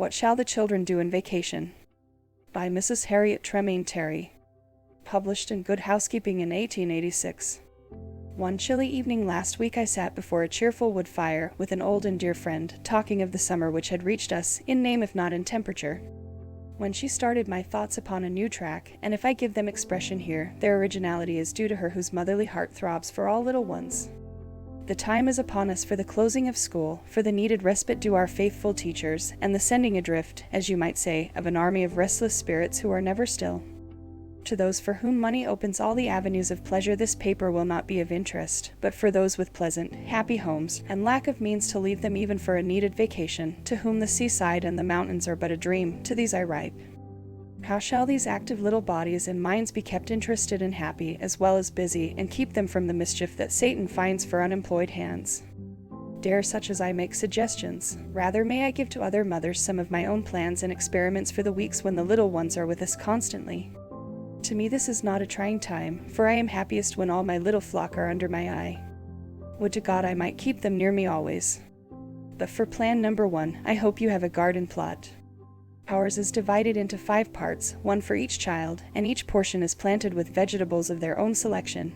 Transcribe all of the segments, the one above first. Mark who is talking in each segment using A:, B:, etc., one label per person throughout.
A: What Shall the Children Do in Vacation? By Mrs. Harriet Tremaine Terry. Published in Good Housekeeping in 1886. One chilly evening last week I sat before a cheerful wood fire with an old and dear friend, talking of the summer which had reached us, in name if not in temperature. When she started my thoughts upon a new track, and if I give them expression here, their originality is due to her whose motherly heart throbs for all little ones. The time is upon us for the closing of school, for the needed respite due our faithful teachers, and the sending adrift, as you might say, of an army of restless spirits who are never still. To those for whom money opens all the avenues of pleasure this paper will not be of interest, but for those with pleasant, happy homes, and lack of means to leave them even for a needed vacation, to whom the seaside and the mountains are but a dream, to these I write. How shall these active little bodies and minds be kept interested and happy, as well as busy, and keep them from the mischief that Satan finds for unemployed hands? Dare such as I make suggestions. Rather may I give to other mothers some of my own plans and experiments for the weeks when the little ones are with us constantly. To me this is not a trying time, for I am happiest when all my little flock are under my eye. Would to God I might keep them near me always. But for plan number 1, I hope you have a garden plot. Ours is divided into 5 parts, one for each child, and each portion is planted with vegetables of their own selection.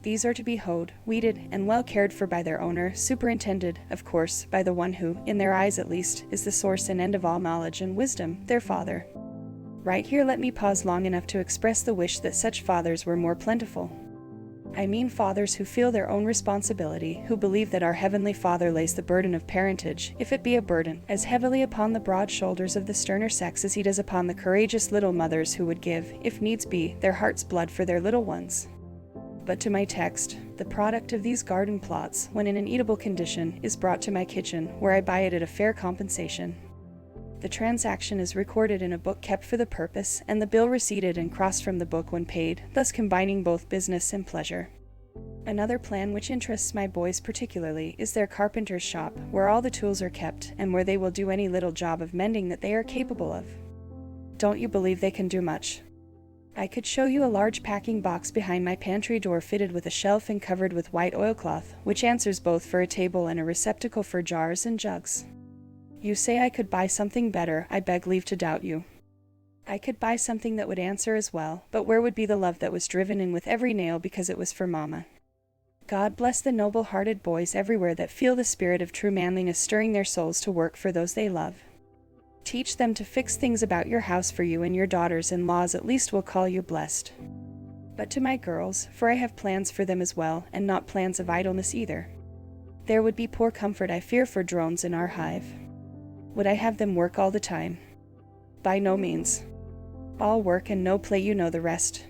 A: These are to be hoed, weeded, and well cared for by their owner, superintended, of course, by the one who, in their eyes at least, is the source and end of all knowledge and wisdom, their father. Right here let me pause long enough to express the wish that such fathers were more plentiful. I mean fathers who feel their own responsibility, who believe that our Heavenly Father lays the burden of parentage, if it be a burden, as heavily upon the broad shoulders of the sterner sex as He does upon the courageous little mothers who would give, if needs be, their heart's blood for their little ones. But to my text, the product of these garden plots, when in an eatable condition, is brought to my kitchen, where I buy it at a fair compensation. The transaction is recorded in a book kept for the purpose, and the bill receipted and crossed from the book when paid, thus combining both business and pleasure. Another plan which interests my boys particularly is their carpenter's shop, where all the tools are kept, and where they will do any little job of mending that they are capable of. Don't you believe they can do much? I could show you a large packing box behind my pantry door fitted with a shelf and covered with white oilcloth, which answers both for a table and a receptacle for jars and jugs. You say I could buy something better. I beg leave to doubt you. I could buy something that would answer as well, but where would be the love that was driven in with every nail because it was for Mama? God bless the noble-hearted boys everywhere that feel the spirit of true manliness stirring their souls to work for those they love. Teach them to fix things about your house for you, and your daughters-in-laws at least will call you blessed. But to my girls, for I have plans for them as well, and not plans of idleness either. There would be poor comfort I fear for drones in our hive. Would I have them work all the time? By no means. All work and no play, you know the rest.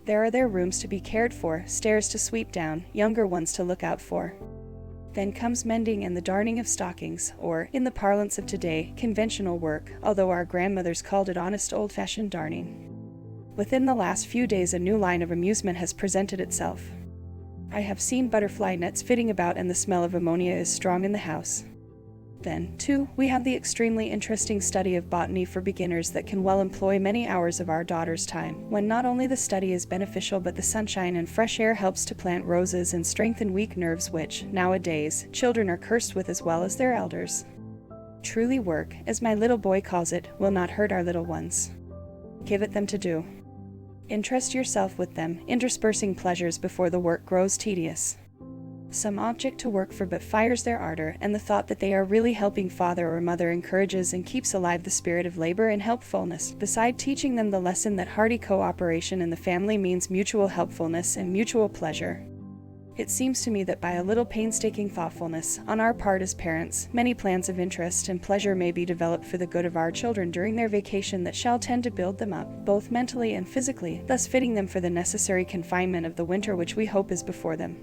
A: There are their rooms to be cared for, stairs to sweep down, younger ones to look out for. Then comes mending and the darning of stockings, or, in the parlance of today, conventional work, although our grandmothers called it honest old-fashioned darning. Within the last few days a new line of amusement has presented itself. I have seen butterfly nets fitting about, and the smell of ammonia is strong in the house. Then, too, we have the extremely interesting study of botany for beginners that can well employ many hours of our daughters' time, when not only the study is beneficial but the sunshine and fresh air helps to plant roses and strengthen weak nerves which, nowadays, children are cursed with as well as their elders. Truly work, as my little boy calls it, will not hurt our little ones. Give it them to do. Interest yourself with them, interspersing pleasures before the work grows tedious. Some object to work for but fires their ardor, and the thought that they are really helping father or mother encourages and keeps alive the spirit of labor and helpfulness, beside teaching them the lesson that hearty cooperation in the family means mutual helpfulness and mutual pleasure. It seems to me that by a little painstaking thoughtfulness, on our part as parents, many plans of interest and pleasure may be developed for the good of our children during their vacation that shall tend to build them up, both mentally and physically, thus fitting them for the necessary confinement of the winter which we hope is before them.